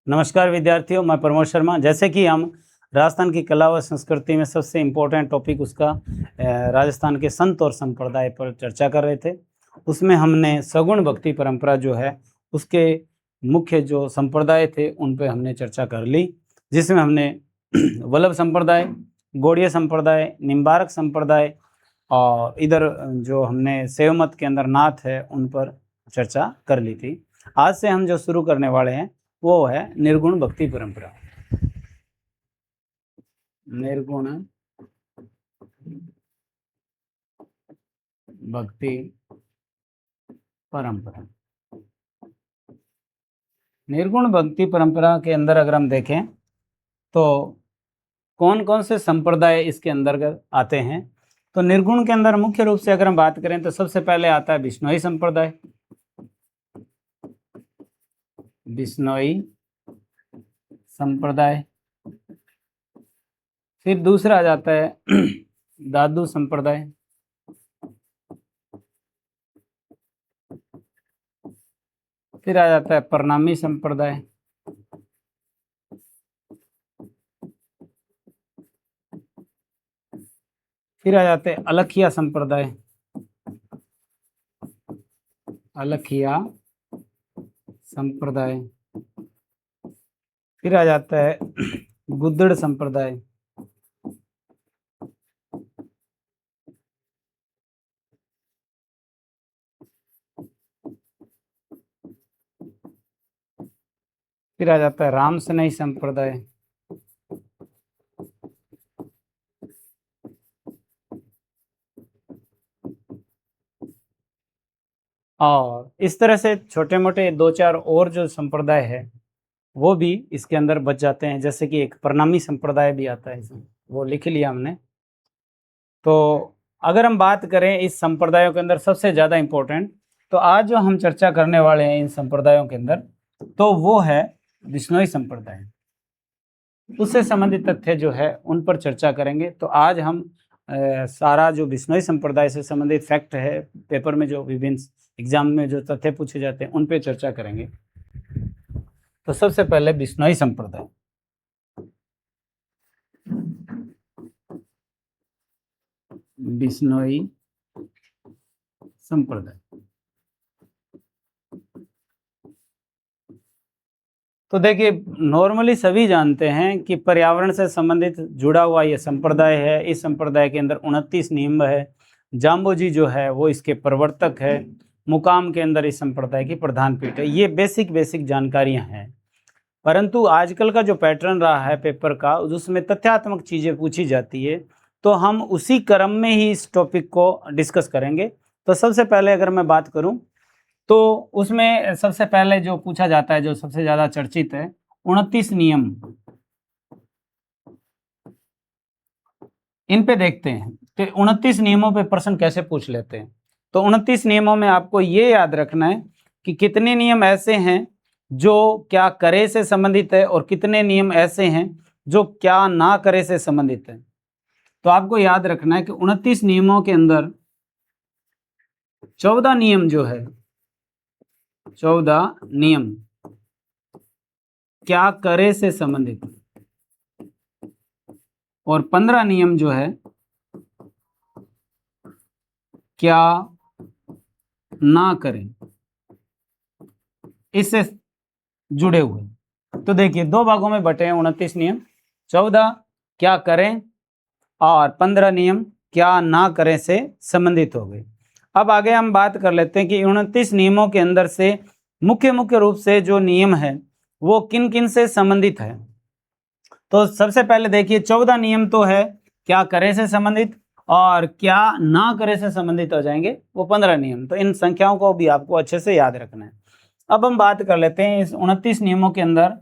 नमस्कार विद्यार्थियों, मैं प्रमोद शर्मा। जैसे कि हम राजस्थान की कला व संस्कृति में सबसे इम्पोर्टेंट टॉपिक उसका राजस्थान के संत और संप्रदाय पर चर्चा कर रहे थे। उसमें हमने सगुण भक्ति परंपरा जो है उसके मुख्य जो संप्रदाय थे उन पे हमने चर्चा कर ली, जिसमें हमने वल्लभ संप्रदाय, गौड़ीय संप्रदाय, निम्बारक संप्रदाय और इधर जो हमने शैव मत के अंदर नाथ है उन पर चर्चा कर ली थी। आज से हम जो शुरू करने वाले हैं वो है निर्गुण भक्ति परंपरा। निर्गुण भक्ति परंपरा। निर्गुण भक्ति परंपरा के अंदर अगर हम देखें तो कौन कौन से संप्रदाय इसके अंतर्गत आते हैं, तो निर्गुण के अंदर मुख्य रूप से अगर हम बात करें तो सबसे पहले आता है बिश्नोई संप्रदाय। बिश्नोई संप्रदाय। फिर दूसरा आ जाता है दादू संप्रदाय। फिर आ जाता है प्रणामी संप्रदाय। फिर आ जाते हैं अलखिया संप्रदाय। अलखिया संप्रदाय। फिर आ जाता है गुद्दड़ संप्रदाय। फिर आ जाता है रामसनई संप्रदाय। और इस तरह से छोटे मोटे दो चार और जो संप्रदाय है वो भी इसके अंदर बच जाते हैं। जैसे कि एक प्रणामी संप्रदाय भी आता है इसमें, वो लिख लिया हमने। तो अगर हम बात करें इस संप्रदायों के अंदर सबसे ज़्यादा इम्पोर्टेंट, तो आज जो हम चर्चा करने वाले हैं इन संप्रदायों के अंदर, तो वो है बिश्नोई संप्रदाय। उससे संबंधित तथ्य जो है उन पर चर्चा करेंगे। तो आज हम सारा जो बिश्नोई संप्रदाय से संबंधित फैक्ट है, पेपर में जो विभिन्न एग्जाम में जो तथ्य पूछे जाते हैं उन पे चर्चा करेंगे। तो सबसे पहले बिश्नोई संप्रदाय। बिश्नोई संप्रदाय। तो देखिए, नॉर्मली सभी जानते हैं कि पर्यावरण से संबंधित जुड़ा हुआ ये संप्रदाय है। इस संप्रदाय के अंदर 29 नियम है। जाम्बोजी जो है वो इसके प्रवर्तक है। मुकाम के अंदर इस संप्रदाय की प्रधान पीठ है। ये बेसिक जानकारियां हैं। परंतु आजकल का जो पैटर्न रहा है पेपर का, उसमें तथ्यात्मक चीज़ें पूछी जाती है, तो हम उसी क्रम में ही इस टॉपिक को डिस्कस करेंगे। तो सबसे पहले अगर मैं बात करूं तो उसमें सबसे पहले जो पूछा जाता है, जो सबसे ज़्यादा चर्चित है, 29 नियम। इन पे देखते हैं कि 29 नियमों पे प्रश्न कैसे पूछ लेते हैं। तो 29 नियमों में आपको ये याद रखना है कि कितने नियम ऐसे हैं जो क्या करे से संबंधित है और कितने नियम ऐसे हैं जो क्या ना करे से संबंधित है। तो आपको याद रखना है कि 29 नियमों के अंदर 14 नियम जो है, 14 नियम क्या करे से संबंधित, और 15 नियम जो है क्या ना करें, इससे जुड़े हुए। तो देखिए, दो भागों में बटे हैं 29 नियम। 14 क्या करें और 15 नियम क्या ना करें से संबंधित हो गए। अब आगे हम बात कर लेते हैं कि 29 नियमों के अंदर से मुख्य रूप से जो नियम है वो किन किन से संबंधित है। तो सबसे पहले देखिए, 14 नियम तो है क्या करे से संबंधित, और क्या ना करे से संबंधित हो जाएंगे वो 15 नियम। तो इन संख्याओं को भी आपको अच्छे से याद रखना है। अब हम बात कर लेते हैं इस 29 नियमों के अंदर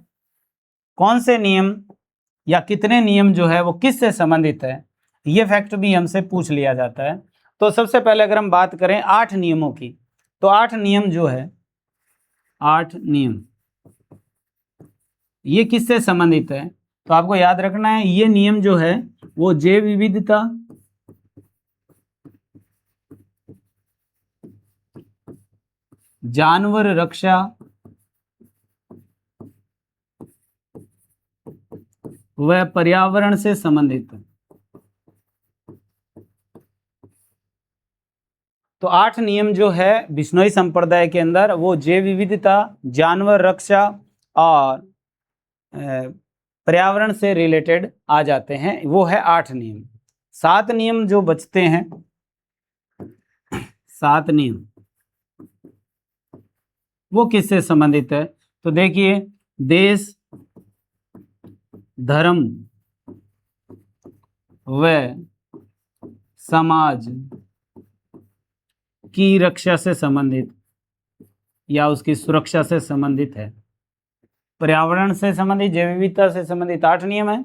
कौन से नियम या कितने नियम जो है वो किस से संबंधित है, ये फैक्ट भी हमसे पूछ लिया जाता है। तो सबसे पहले अगर हम बात करें 8 नियमों की, तो 8 नियम जो है, 8 नियम ये किससे संबंधित है। तो आपको याद रखना है ये नियम जो है वो जैव विविधता, जानवर रक्षा, वह पर्यावरण से संबंधित है। तो 8 नियम जो है बिश्नोई संप्रदाय के अंदर वो जैव विविधता, जानवर रक्षा और पर्यावरण से रिलेटेड आ जाते हैं, वो है 8 नियम। 7 नियम जो बचते हैं, 7 नियम वो किससे संबंधित है? तो देखिए, देश, धर्म व समाज की रक्षा से संबंधित या उसकी सुरक्षा से संबंधित है। पर्यावरण से संबंधित, जैव विविधता से संबंधित 8 नियम है।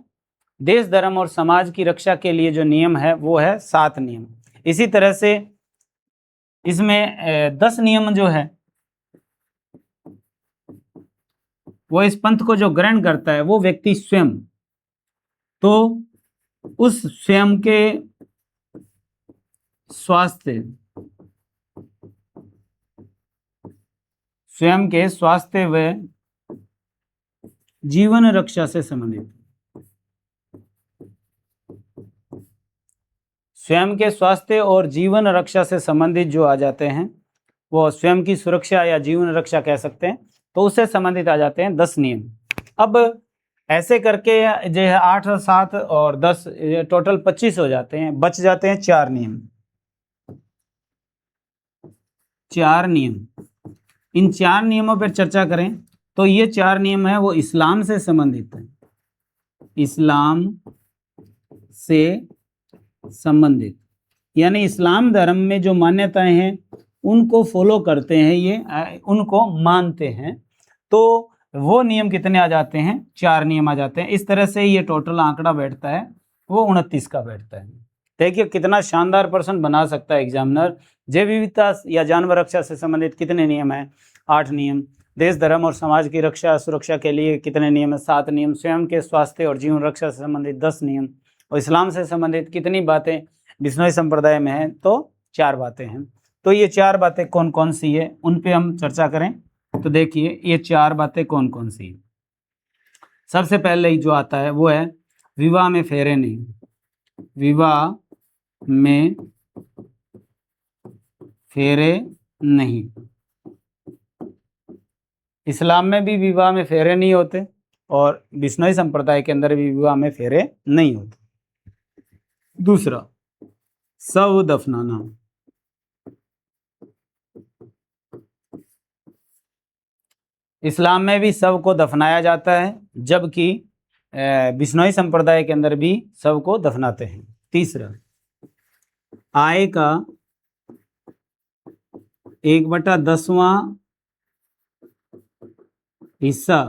देश, धर्म और समाज की रक्षा के लिए जो नियम है वो है 7 नियम। इसी तरह से इसमें 10 नियम जो है वो इस पंथ को जो ग्रहण करता है वो व्यक्ति स्वयं, तो उस स्वयं के स्वास्थ्य, व जीवन रक्षा से संबंधित, स्वयं के स्वास्थ्य और जीवन रक्षा से संबंधित जो आ जाते हैं, वो स्वयं की सुरक्षा या जीवन रक्षा कह सकते हैं, तो उससे संबंधित आ जाते हैं 10 नियम। अब ऐसे करके जो है 8, 7 और 10 टोटल 25 हो जाते हैं, बच जाते हैं 4 नियम। 4 नियम, इन 4 नियमों पर चर्चा करें तो ये 4 नियम है वो इस्लाम से संबंधित है। इस्लाम से संबंधित यानी इस्लाम धर्म में जो मान्यताएं हैं उनको फॉलो करते हैं, ये उनको मानते हैं, तो वो नियम कितने आ जाते हैं? 4 नियम आ जाते हैं। इस तरह से ये टोटल आंकड़ा बैठता है वो 29 का बैठता है। देखिए कितना शानदार प्रश्न बना सकता है एग्जामिनर। जैव विविधता या जानवर रक्षा से संबंधित कितने नियम हैं? 8 नियम। देश, धर्म और समाज की रक्षा सुरक्षा के लिए कितने नियम है? 7 नियम। स्वयं के स्वास्थ्य और जीवन रक्षा से संबंधित 10 नियम। और इस्लाम से संबंधित कितनी बातें बिश्नोई संप्रदाय में हैं? तो 4 बातें हैं। तो ये 4 बातें कौन कौन सी है उन पे हम चर्चा करें। तो देखिए ये 4 बातें कौन कौन सी है। सबसे पहले जो आता है वो है विवाह में फेरे नहीं। विवाह में फेरे नहीं। इस्लाम में भी विवाह में फेरे नहीं होते और बिश्नोई संप्रदाय के अंदर भी विवाह में फेरे नहीं होते। दूसरा, शव दफनाना। इस्लाम में भी शव को दफनाया जाता है, जबकि बिश्नोई संप्रदाय के अंदर भी शव को दफनाते हैं। तीसरा, आय का 1/10वां हिस्सा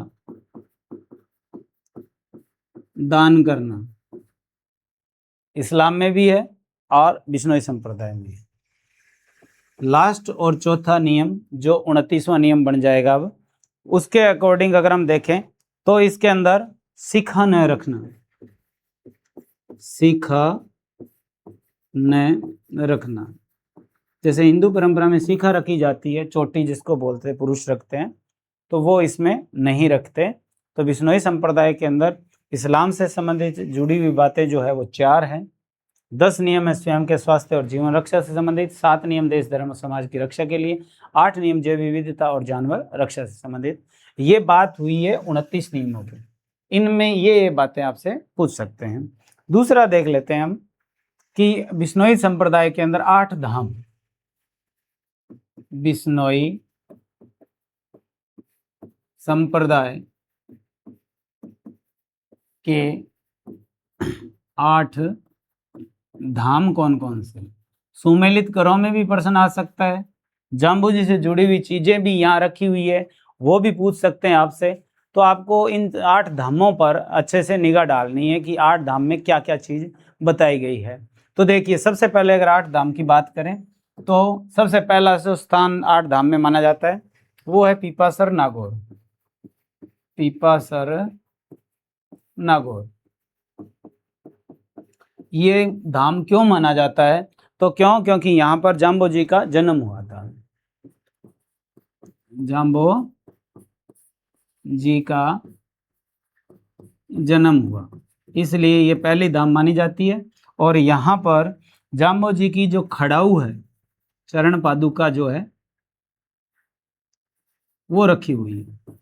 दान करना। इस्लाम में भी है और बिश्नोई संप्रदाय में है। लास्ट और चौथा नियम जो 29वां नियम बन जाएगा, अब उसके अकॉर्डिंग अगर हम देखें तो इसके अंदर सीखा न रखना। सीखा न रखना, जैसे हिंदू परंपरा में सीखा रखी जाती है, चोटी जिसको बोलते हैं, पुरुष रखते हैं, तो वो इसमें नहीं रखते। तो बिश्नोई संप्रदाय के अंदर इस्लाम से संबंधित जुड़ी हुई बातें जो है वो 4 हैं। 10 नियम है स्वयं के स्वास्थ्य और जीवन रक्षा से संबंधित। 7 नियम देश, धर्म और समाज की रक्षा के लिए। 8 नियम जैव विविधता और जानवर रक्षा से संबंधित। ये बात हुई है 29 नियमों की। इनमें ये बातें आपसे पूछ सकते हैं। दूसरा देख लेते हैं हम कि बिश्नोई संप्रदाय के अंदर 8 धाम, बिश्नोई संप्रदाय के 8 धाम कौन कौन से? सुमेलित करों में भी प्रश्न आ सकता है। जाम्बू जी से जुड़ी हुई चीजें भी यहाँ रखी हुई है, वो भी पूछ सकते हैं आपसे। तो आपको इन 8 धामों पर अच्छे से निगाह डालनी है कि 8 धाम में क्या क्या चीज बताई गई है। तो देखिए सबसे पहले अगर 8 धाम की बात करें तो सबसे पहला जो स्थान 8 धाम में माना जाता है वो है पीपासर नागौर। पीपासर नागौर ये धाम क्यों माना जाता है? तो क्योंकि यहाँ पर जाम्बो जी का जन्म हुआ था। जाम्बो जी का जन्म हुआ, इसलिए ये पहली धाम मानी जाती है। और यहाँ पर जाम्बो जी की जो खड़ाऊ है, चरण पादुका जो है वो रखी हुई है।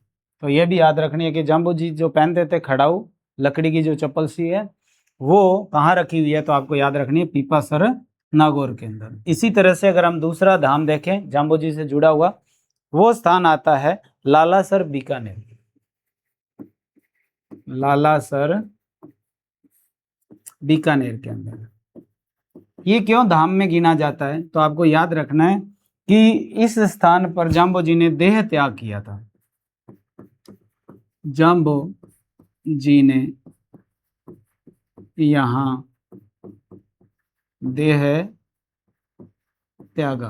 तो ये भी याद रखनी है कि जाम्बो जी जो पहनते थे खड़ाऊ, लकड़ी की जो चप्पल सी है, वो कहाँ रखी हुई है, तो आपको याद रखनी है पीपासर नागौर के अंदर। इसी तरह से अगर हम दूसरा धाम देखें जाम्बो जी से जुड़ा हुआ, वो स्थान आता है लालासर बीकानेर। लालासर बीकानेर के अंदर। ये क्यों धाम में गिना जाता है, तो आपको याद रखना है कि इस स्थान पर जाम्बो जी ने देह त्याग किया था। जाम्बो जी ने यहाँ देह त्यागा,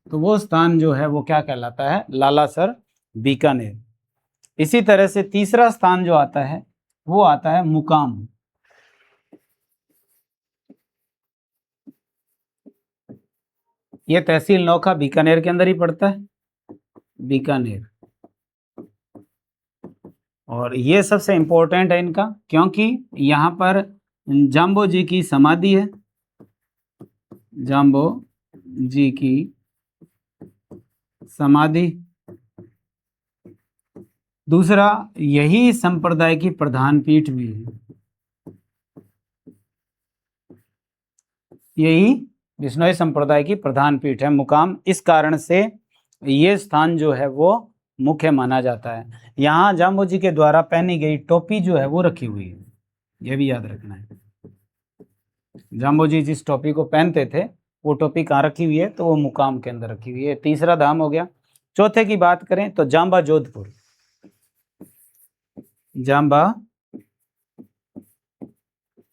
तो वो स्थान जो है वो क्या कहलाता है, लालासर बीकानेर। इसी तरह से तीसरा स्थान जो आता है वो आता है मुकाम। ये तहसील नौखा बीकानेर के अंदर ही पड़ता है, बीकानेर। और ये सबसे इंपॉर्टेंट है इनका, क्योंकि यहाँ पर जाम्बो जी की समाधि है, जाम्बो जी की समाधि। दूसरा, यही संप्रदाय की प्रधान पीठ भी है, यही बिश्नोई संप्रदाय की प्रधान पीठ है मुकाम। इस कारण से ये स्थान जो है वो मुख्य माना जाता है। यहाँ जाम्बो जी के द्वारा पहनी गई टोपी जो है वो रखी हुई है, ये भी याद रखना है। जाम्बो जी जिस टोपी को पहनते थे वो टोपी कहाँ रखी हुई है, तो वो मुकाम के अंदर रखी हुई है। तीसरा धाम हो गया। चौथे की बात करें तो जाम्बा जोधपुर। जाम्बा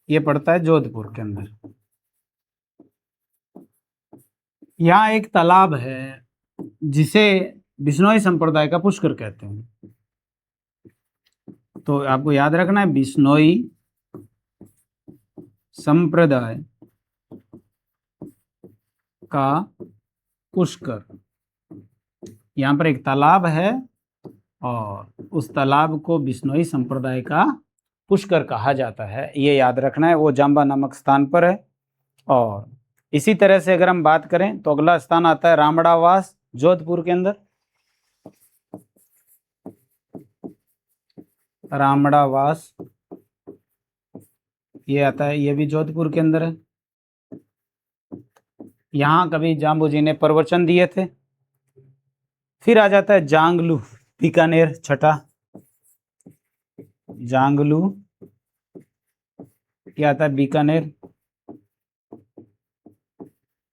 ये पड़ता है जोधपुर के अंदर। यहाँ एक तालाब है जिसे बिश्नोई संप्रदाय का पुष्कर कहते हैं। तो आपको याद रखना है बिश्नोई संप्रदाय का पुष्कर। यहाँ पर एक तालाब है और उस तालाब को बिश्नोई संप्रदाय का पुष्कर कहा जाता है, ये याद रखना है। वो जाम्बा नामक स्थान पर है। और इसी तरह से अगर हम बात करें तो अगला स्थान आता है रामड़ावास, जोधपुर के अंदर। रामड़ावास ये आता है, ये भी जोधपुर के अंदर है। यहाँ कभी जाम्बो जी ने प्रवचन दिए थे। फिर आ जाता है जांगलू बीकानेर, छठा। जांगलू क्या आता है, बीकानेर।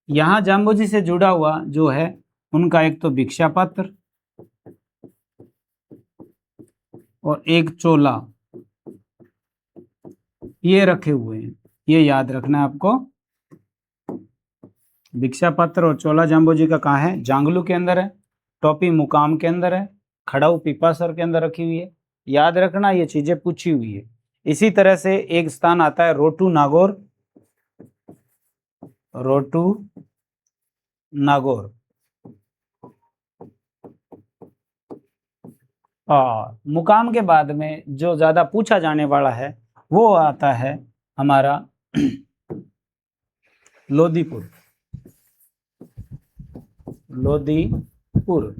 यहाँ जाम्बो जी से जुड़ा हुआ जो है उनका एक तो भिक्षा पात्र और एक चोला, ये रखे हुए हैं, ये याद रखना है आपको। भिक्षा पात्र और चोला जाम्बो जी का कहाँ है, जांगलू के अंदर है। टोपी मुकाम के अंदर है। खड़ाऊ पीपासर के अंदर रखी हुई है। याद रखना, ये चीजें पूछी हुई है। इसी तरह से एक स्थान आता है रोटू नागौर। रोटू नागौर। और मुकाम के बाद में जो ज्यादा पूछा जाने वाला है वो आता है हमारा लोदीपुर। लोदीपुर,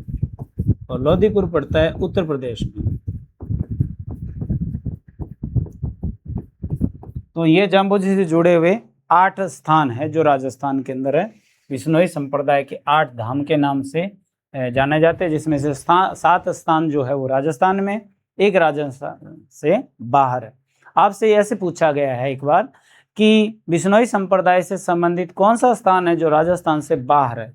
और लोदीपुर पड़ता है उत्तर प्रदेश में। तो ये जाम्बो जी से जुड़े हुए 8 स्थान है जो राजस्थान के अंदर है। बिश्नोई संप्रदाय के 8 धाम के नाम से जाने जाते हैं, जिसमें से 7 स्थान जो है वो राजस्थान में, एक राजस्थान से बाहर है। आपसे ऐसे पूछा गया है एक बार कि बिश्नोई संप्रदाय से संबंधित कौन सा स्थान है जो राजस्थान से बाहर है,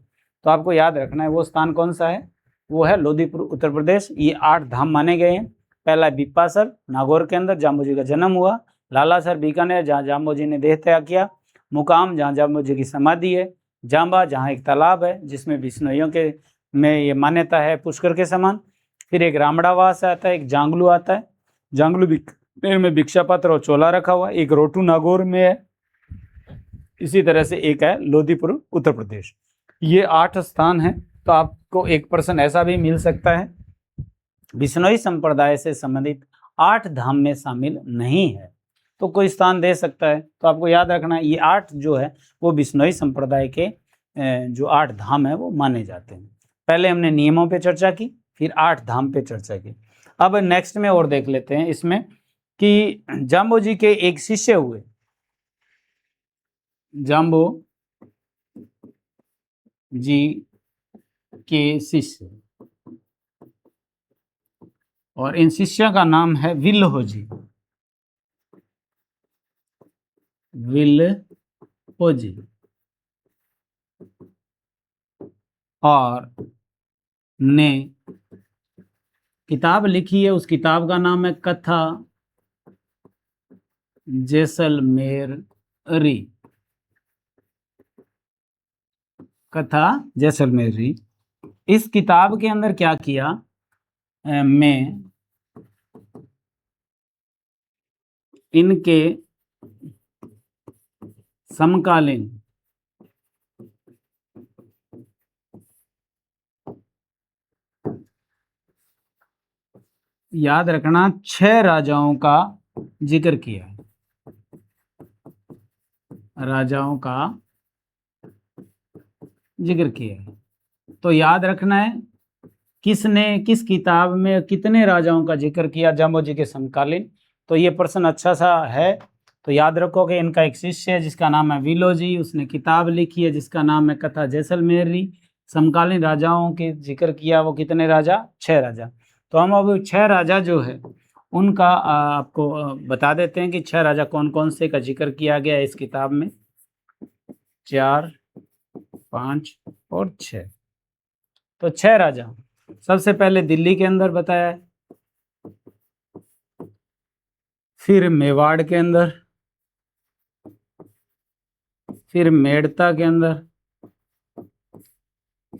तो आपको याद रखना है वो स्थान कौन सा है, वो है लोदीपुर, उत्तर प्रदेश। ये 8 धाम माने गए हैं। पहला बीपासर नागौर के अंदर जाम्बो जी का जन्म हुआ। लालासर बीकानेर जहाँ जाम्बो जी ने देह त्याग किया। मुकाम जहाँ जाम्बो जी की समाधि है। जाम्बा जहाँ एक तालाब है जिसमें बिश्नोइयों के में ये मान्यता है पुष्कर के समान। फिर एक रामड़ावास आता है, एक जांगलू आता है। जांगलू बीकानेर में भिक्षा पात्र और चोला रखा हुआ। एक रोटू नागौर में है। इसी तरह से एक है लोदीपुर, उत्तर प्रदेश। ये 8 स्थान है। तो आपको एक प्रश्न ऐसा भी मिल सकता है, बिश्नोई संप्रदाय से संबंधित 8 धाम में शामिल नहीं है, तो कोई स्थान दे सकता है। तो आपको याद रखना है ये 8 जो है वो बिश्नोई संप्रदाय के जो 8 धाम है वो माने जाते हैं। पहले हमने नियमों पे चर्चा की, फिर 8 धाम पे चर्चा की। अब नेक्स्ट में और देख लेते हैं इसमें कि जाम्बो जी के एक शिष्य हुए, जाम्बो जी के शिष्य, और इन शिष्यों का नाम है विल्हो जी, विल्हो जी। और ने किताब लिखी है, उस किताब का नाम है कथा जैसलमेरी, कथा जैसलमेरी। इस किताब के अंदर क्या किया, मैं इनके समकालीन याद रखना 6 राजाओं का जिक्र किया है, राजाओं का जिक्र किया है। तो याद रखना है किसने किस किताब में कितने राजाओं का जिक्र किया जाम्बो जी के समकालीन। तो ये प्रश्न अच्छा सा है, तो याद रखो कि इनका एक शिष्य है जिसका नाम है विलो जी, उसने किताब लिखी है जिसका नाम है कथा जैसलमेरी। समकालीन राजाओं के जिक्र किया, वो कितने राजा, 6 राजा। तो हम अब 6 राजा जो है उनका आपको बता देते हैं कि 6 राजा कौन कौन से का जिक्र किया गया है इस किताब में, 4, 5 और 6। तो 6 राजा सबसे पहले दिल्ली के अंदर बताया है, फिर मेवाड़ के अंदर, फिर मेड़ता के अंदर,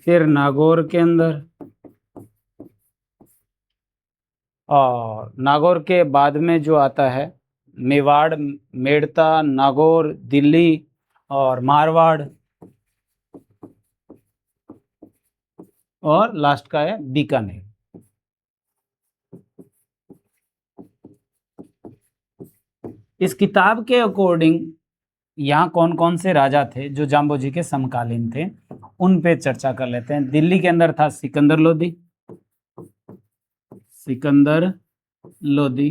फिर नागौर के अंदर, और नागौर के बाद में जो आता है मेवाड़, मेड़ता, नागौर, दिल्ली और मारवाड़, और लास्ट का है बीकानेर। इस किताब के अकॉर्डिंग यहाँ कौन कौन से राजा थे जो जाम्बो जी के समकालीन थे उन पे चर्चा कर लेते हैं। दिल्ली के अंदर था सिकंदर लोदी, सिकंदर लोदी।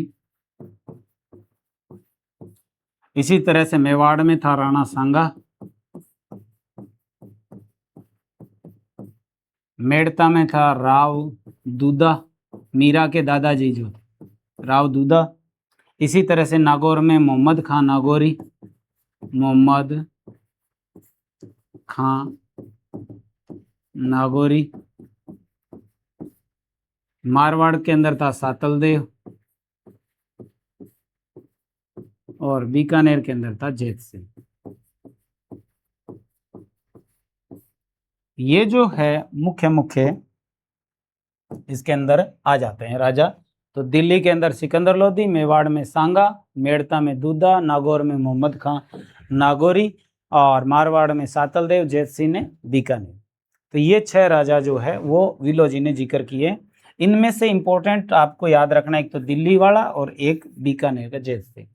इसी तरह से मेवाड़ में था राणा सांगा, मेड़ता में था राव दूधा, मीरा के दादाजी जो थे राव दूधा। इसी तरह से नागौर में मोहम्मद खां नागौरी, मोहम्मद खां नागौरी। मारवाड़ के अंदर था सातलदेव, और बीकानेर के अंदर था जेत सिंह। ये जो है मुख्य मुख्य इसके अंदर आ जाते हैं राजा। तो दिल्ली के अंदर सिकंदर लोदी, मेवाड़ में सांगा, मेड़ता में दूधा, नागौर में मोहम्मद खां नागौरी, और मारवाड़ में सातलदेव, जेत सिंह ने बीकानेर। तो ये 6 राजा जो है वो विलो जी ने जिक्र किए। इनमें से इंपॉर्टेंट आपको याद रखना, एक तो दिल्ली वाला और एक बीकानेर का जेत सिंह।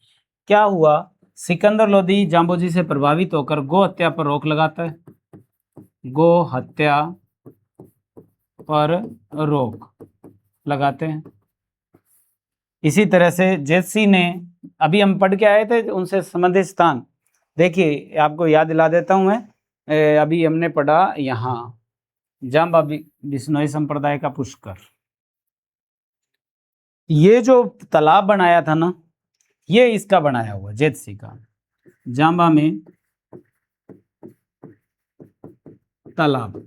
क्या हुआ, सिकंदर लोदी जाम्बो जी से प्रभावित होकर गो हत्या पर रोक लगाता है, गो हत्या पर रोक लगाते हैं। इसी तरह से जेत सिंह ने, अभी हम पढ़ के आए थे उनसे संबंधित स्थान, देखिए आपको याद दिला देता हूं मैं। अभी हमने पढ़ा यहाँ जाम्बा बिश्नोई संप्रदाय का पुष्कर, ये जो तालाब बनाया था ना, ये इसका बनाया हुआ जेत सिंह का, जाम्बा में तालाब।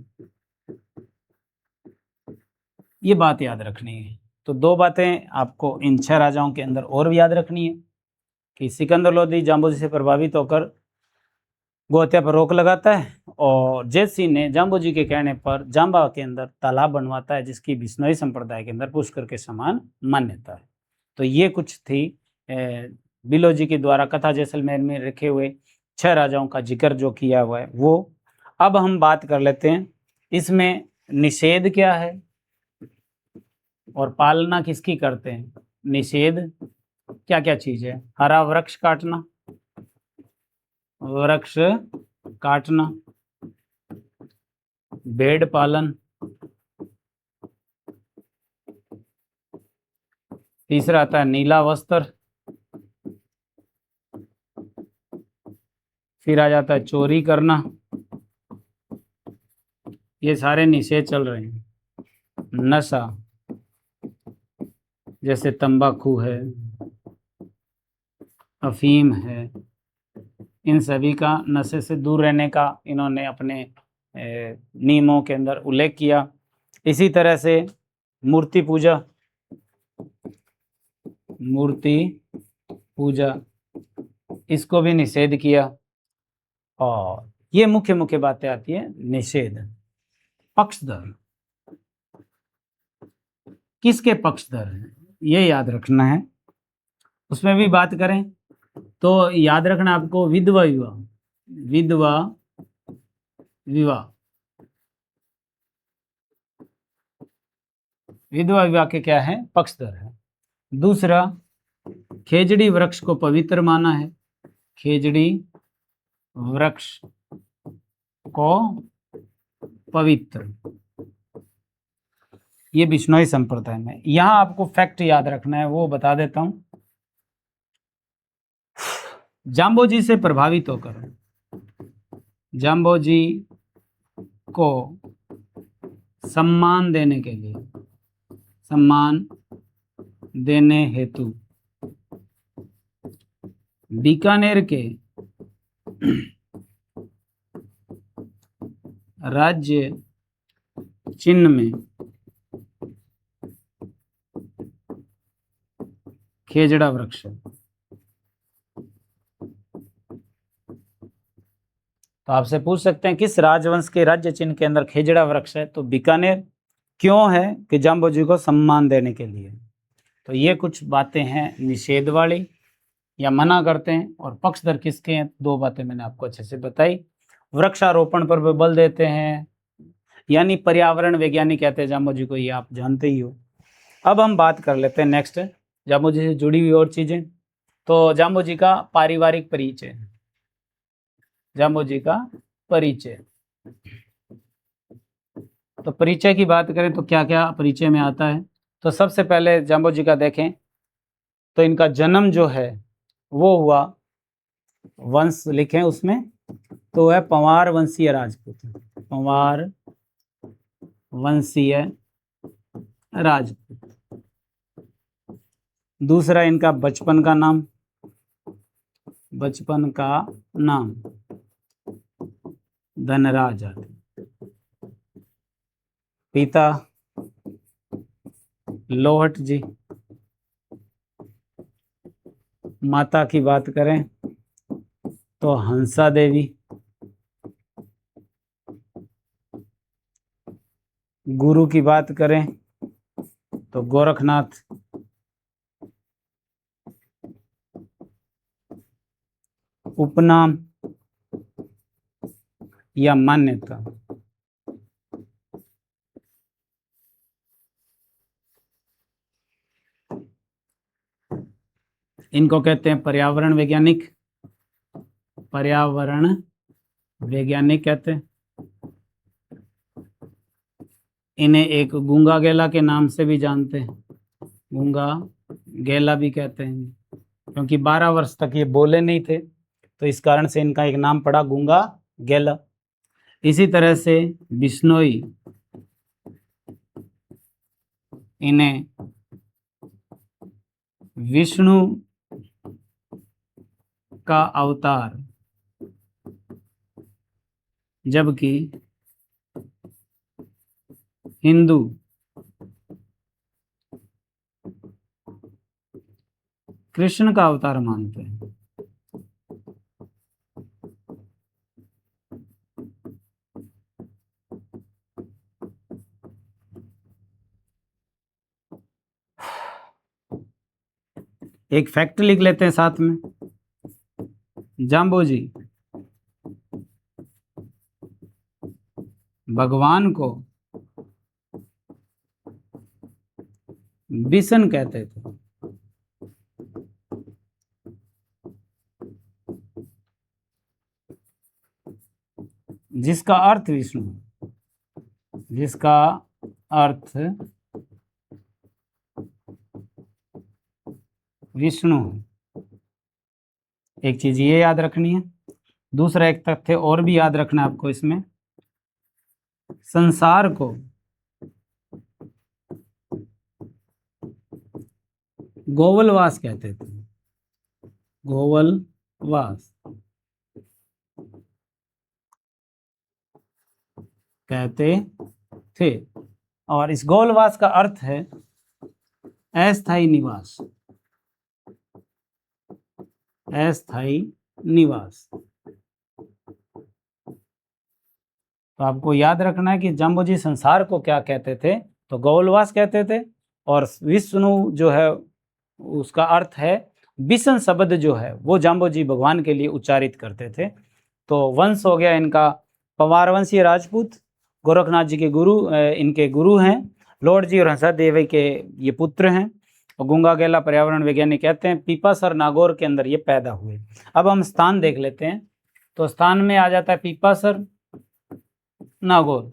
ये बात याद रखनी है। तो 2 बातें आपको इन 6 राजाओं के अंदर और भी याद रखनी है कि सिकंदर लोदी जाम्बो जी से प्रभावित होकर गो हत्या पर रोक लगाता है, और जेत सिंह ने जाम्बो जी के कहने पर जाम्बा के अंदर तालाब बनवाता है जिसकी बिश्नोई संप्रदाय के अंदर पुष्कर के समान मान्यता है। तो ये कुछ थी बिलो जी के द्वारा कथा जैसलमेर में रखे हुए 6 राजाओं का जिक्र जो किया हुआ है वो। अब हम बात कर लेते हैं इसमें निषेध क्या है और पालना किसकी करते हैं। निषेध क्या क्या चीज है? हरा वृक्ष काटना, वृक्ष काटना, भेड़ पालन, तीसरा आता है नीला वस्त्र, फिर आ जाता है चोरी करना। ये सारे निषेध चल रहे हैं। नशा, जैसे तंबाकू है, अफीम है, इन सभी का नशे से दूर रहने का इन्होंने अपने नियमों के अंदर उल्लेख किया। इसी तरह से मूर्ति पूजा, मूर्ति पूजा, इसको भी निषेध किया। और ये मुख्य मुख्य बातें आती है निषेध। पक्षधर, किसके पक्षधर हैं ये याद रखना है। उसमें भी बात करें तो याद रखना आपको विधवा विवाह, विधवा विवाह, विधवा विवाह के क्या है? पक्षधर है। दूसरा, खेजड़ी वृक्ष को पवित्र माना है, खेजड़ी वृक्ष को पवित्र, ये बिश्नोई संप्रदाय में। यहां आपको फैक्ट याद रखना है, वो बता देता हूं। जाम्बोजी से प्रभावित होकर, जाम्बोजी को सम्मान देने के लिए, सम्मान देने हेतु बीकानेर के राज्य चिन्ह में खेजड़ा वृक्ष है। तो आपसे पूछ सकते हैं किस राजवंश के राज्य चिन्ह के अंदर खेजड़ा वृक्ष है? तो बीकानेर। क्यों है? कि जाम्बोजी को सम्मान देने के लिए। तो ये कुछ बातें हैं निषेध वाली या मना करते हैं। और पक्षधर किसके हैं? दो बातें मैंने आपको अच्छे से बताई। वृक्षारोपण पर भी बल देते हैं, यानी पर्यावरण वैज्ञानिक कहते हैं जाम्बोजी को, ये आप जानते ही हो। अब हम बात कर लेते हैं नेक्स्ट जाम्बोजी से जुड़ी हुई और चीजें। तो जाम्बोजी का पारिवारिक परिचय, जाम्बोजी का परिचय। तो परिचय की बात करें तो क्या क्या परिचय में आता है? तो सबसे पहले जाम्बोजी का देखें तो इनका जन्म जो है वो हुआ, वंश लिखें उसमें, तो है पंवार वंशीय राजपूत, पंवार वंशीय राजपूत। दूसरा इनका बचपन का नाम, बचपन का नाम धनराज। पिता लोहट जी। माता की बात करें तो हंसा देवी। गुरु की बात करें तो गोरखनाथ। उपनाम या मान्यता, इनको कहते हैं पर्यावरण वैज्ञानिक, पर्यावरण वैज्ञानिक कहते हैं। इन्हें एक गूंगा गैला के नाम से भी जानते हैं, गूंगा गैला भी कहते हैं, क्योंकि 12 वर्ष तक ये बोले नहीं थे, तो इस कारण से इनका एक नाम पड़ा गूंगा गैला। इसी तरह से बिश्नोई, इन्हें विष्णु का अवतार, जबकि हिंदू कृष्ण का अवतार मानते हैं। एक फैक्ट लिख लेते हैं साथ में। जाम्बोजी भगवान को विष्णु कहते थे, जिसका अर्थ विष्णु, जिसका अर्थ विष्णु। एक चीज ये याद रखनी है। दूसरा एक तथ्य और भी याद रखना है आपको इसमें, संसार को गोवलवास कहते थे, गोवलवास कहते थे। और इस गोवलवास का अर्थ है अस्थायी निवास, अस्थायी निवास। तो आपको याद रखना है कि जाम्बोजी संसार को क्या कहते थे, तो गोवलवास कहते थे। और विष्णु जो है उसका अर्थ है विष्णु शब्द जो है वो जाम्बोजी भगवान के लिए उच्चारित करते थे। तो वंश हो गया इनका पवार वंशीय राजपूत, गोरखनाथ जी के गुरु, इनके गुरु हैं। लॉर्ड जी और हंसा देवी के ये पुत्र हैं। और गुंगा गेला पर्यावरण वैज्ञानिक कहते हैं पीपासर नागौर के अंदर ये पैदा हुए। अब हम स्थान देख लेते हैं। तो स्थान में आ जाता है पीपासर नागौर,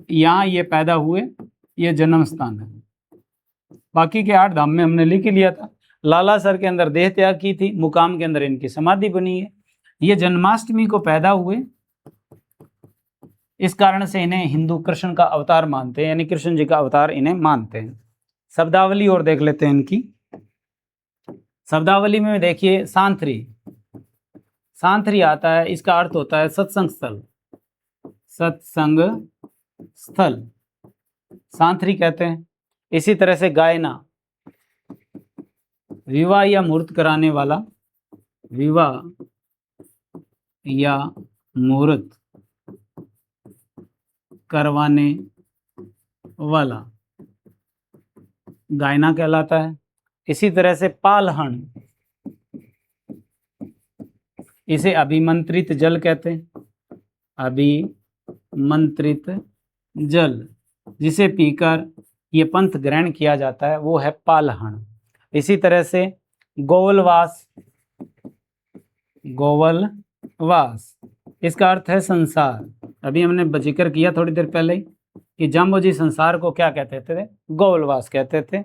यहाँ ये पैदा हुए, ये जन्म स्थान है। बाकी के 8 धाम में हमने लिख लिया था। लालासर के अंदर देह त्याग की थी, मुकाम के अंदर इनकी समाधि बनी है। ये जन्माष्टमी को पैदा हुए, इस कारण से इन्हें हिंदू कृष्ण का अवतार मानते हैं, यानी कृष्ण जी का अवतार इन्हें मानते हैं। शब्दावली और देख लेते हैं इनकी। शब्दावली में देखिए सांथरी, सांथरी आता है, इसका अर्थ होता है सत्संग स्थल, सत्संग स्थल सांथरी कहते हैं। इसी तरह से गायना, विवाह या मुहूर्त कराने वाला, विवाह या मुहूर्त करवाने वाला गायना कहलाता है। इसी तरह से पालहण, इसे अभिमंत्रित जल कहते हैं, अभिमंत्रित जल, जिसे पीकर ये पंथ ग्रहण किया जाता है, वो है पालहण। इसी तरह से गोवलवास, गोवलवास इसका अर्थ है संसार। अभी हमने जिक्र किया थोड़ी देर पहले कि जाम्बोजी संसार को क्या कहते थे, गोवलवास कहते थे।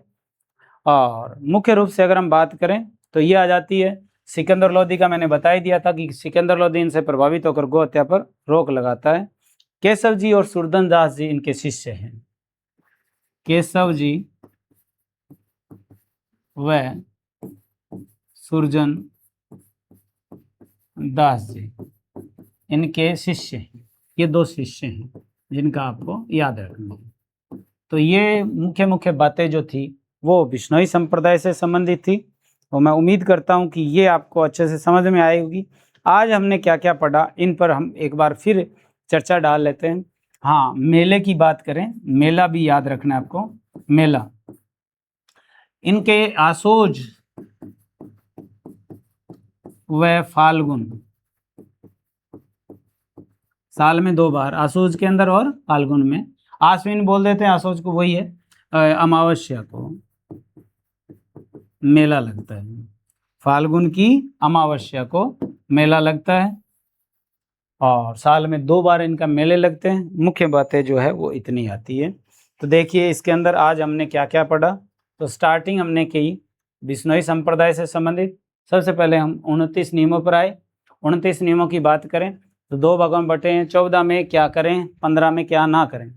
और मुख्य रूप से अगर हम बात करें तो ये आ जाती है सिकंदर लोदी का। मैंने बता ही दिया था कि सिकंदर लोदी इनसे प्रभावित होकर गौ हत्या पर रोक लगाता है। केशव जी और सुरदन दास जी इनके शिष्य हैं। केशव जी व सुरजन दास जी इनके शिष्य हैं। ये 2 शिष्य हैं जिनका आपको याद रखना है। तो ये मुख्य मुख्य बातें जो थी वो बिश्नोई संप्रदाय से संबंधित थी। और मैं उम्मीद करता हूँ कि ये आपको अच्छे से समझ में आएगी। आज हमने क्या क्या पढ़ा, इन पर हम एक बार फिर चर्चा डाल लेते हैं। हाँ, मेले की बात करें, मेला भी याद रखना है आपको। मेला इनके आसोज व फाल्गुन, साल में 2 बार, आसोज के अंदर और फाल्गुन में। आश्विन बोल देते हैं आसोज को, वही है अमावस्या को मेला लगता है। फाल्गुन की अमावस्या को मेला लगता है और साल में 2 बार इनका मेले लगते हैं। मुख्य बातें जो है वो इतनी आती है। तो देखिए इसके अंदर आज हमने क्या क्या पढ़ा। तो स्टार्टिंग हमने की बिश्नोई संप्रदाय से संबंधित। सबसे पहले हम 29 नियमों पर आए। 29 नियमों की बात करें तो 2 भागों में बटे हैं। 14 में क्या करें, 15 में क्या ना करें।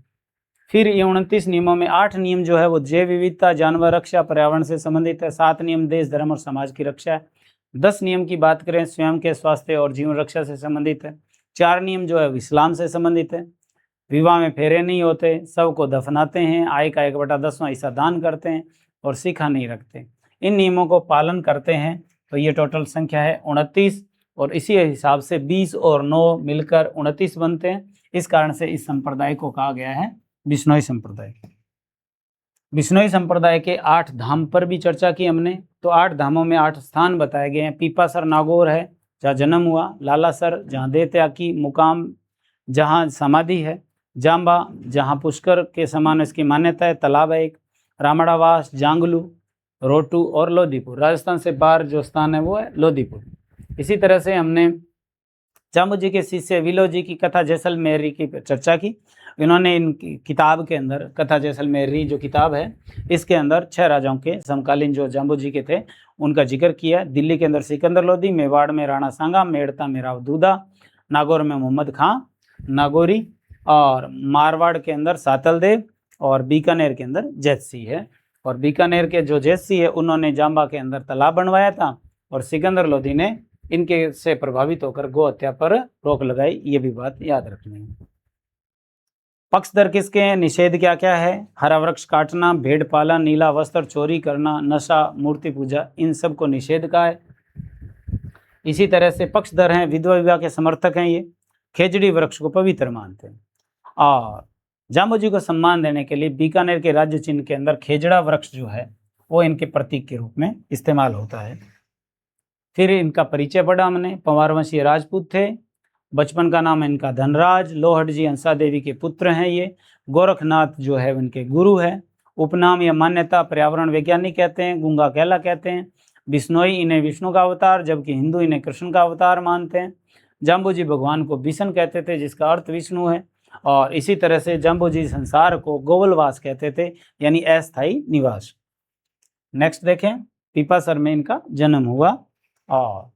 फिर ये 29 नियमों में 8 नियम जो है वो जैव विविधता, जानवर रक्षा, पर्यावरण से संबंधित है। 7 नियम देश, धर्म और समाज की रक्षा है। 10 नियम की बात करें स्वयं के स्वास्थ्य और जीवन रक्षा से संबंधित है। 4 नियम जो है इस्लाम से संबंधित है। विवाह में फेरे नहीं होते, सबको दफनाते हैं, आय का 1/10वां हिस्सा दान करते हैं और शिखा नहीं रखते। इन नियमों को पालन करते हैं तो ये टोटल संख्या है 29। और इसी हिसाब से 20 और 9 मिलकर 29 बनते हैं। इस कारण से इस संप्रदाय को कहा गया है बिश्नोई संप्रदाय। बिश्नोई संप्रदाय के 8 धाम पर भी चर्चा की हमने। तो 8 धामों में 8 स्थान बताए गए हैं। पीपासर नागौर है जहाँ जन्म हुआ, लालासर जहाँ देह त्याग की, मुकाम जहाँ समाधि है, जाम्बा जहाँ पुष्कर के समान इसकी मान्यता है, तालाब है एक, रामड़ावास, जांगलू, रोटू और लोधीपुर। राजस्थान से बाहर जो स्थान है वो है लोधीपुर। इसी तरह से हमने जाम्बू जी के शिष्य विलो जी की कथा जैसलमेरी की चर्चा की। इन्होंने इन किताब के अंदर कथा जैसलमेरी जो किताब है इसके अंदर 6 राजाओं के समकालीन जो जाम्बू जी के थे उनका जिक्र किया। दिल्ली के अंदर सिकंदर लोदी, मेवाड़ में राणा सांगा, मेड़ता में राव दूदा, नागौर में मोहम्मद खां नागौरी, और मारवाड़ के अंदर सातल देव, और बीकानेर के अंदर जैतसी है। और बीकानेर के जो जैतसी है उन्होंने जाम्बा के अंदर तालाब बनवाया था, और सिकंदर लोदी ने इनके से प्रभावित होकर गौ हत्या पर रोक लगाई। ये भी बात याद रखनी है। पक्षधर किसके हैं, निषेध क्या क्या है, हरा वृक्ष काटना, भेड़ पालन, नीला वस्त्र, चोरी करना, नशा, मूर्ति पूजा, इन सब को निषेध का है। इसी तरह से पक्षधर हैं, विधवा विवाह के समर्थक हैं, ये खेजड़ी वृक्ष को पवित्र मानते हैं। और जाम्बू जी को सम्मान देने के लिए बीकानेर के राज्य चिन्ह के अंदर खेजड़ा वृक्ष जो है वो इनके प्रतीक के रूप में इस्तेमाल होता है। फिर इनका परिचय पढ़ा हमने, पंवारवंशीय राजपूत थे, बचपन का नाम है इनका धनराज, लोहट जी हंसा देवी के पुत्र हैं ये, गोरखनाथ जो है उनके गुरु है। उपनाम या मान्यता, पर्यावरण वैज्ञानिक कहते हैं, गूंगा कैला कहते हैं, बिश्नोई इन्हें विष्णु का अवतार, जबकि हिंदू इन्हें कृष्ण का अवतार मानते हैं। जाम्बू जी भगवान को बिशन कहते थे जिसका अर्थ विष्णु है। और इसी तरह से जाम्बू जी संसार को गोवलवास कहते थे, यानी अस्थायी निवास। नेक्स्ट देखें, पीपासर में इनका जन्म हुआ। और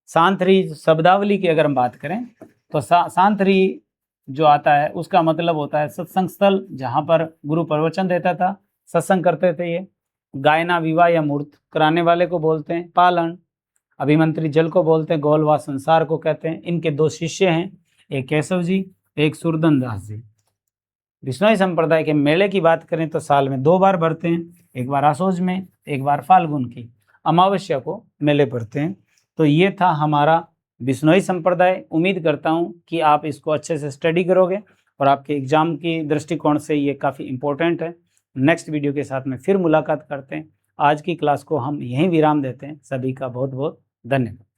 सांथरी शब्दावली की अगर हम बात करें तो सांथरी जो आता है उसका मतलब होता है सत्संग स्थल, जहाँ पर गुरु प्रवचन देता था, सत्संग करते थे ये। गायना, विवाह या मूर्त कराने वाले को बोलते हैं पालन। अभिमंत्री जल को बोलते हैं, गोवलवास संसार को कहते हैं। इनके 2 शिष्य हैं, एक केशव जी, एक सुरदन दास जी। बिश्नोई संप्रदाय के मेले की बात करें तो साल में 2 बार भरते हैं, एक बार आसोज में, एक बार फाल्गुन की अमावस्या को मेले भरते हैं। तो ये था हमारा बिश्नोई संप्रदाय। उम्मीद करता हूँ कि आप इसको अच्छे से स्टडी करोगे और आपके एग्जाम की दृष्टिकोण से ये काफ़ी इम्पोर्टेंट है। नेक्स्ट वीडियो के साथ में फिर मुलाकात करते हैं। आज की क्लास को हम यहीं विराम देते हैं। सभी का बहुत बहुत धन्यवाद।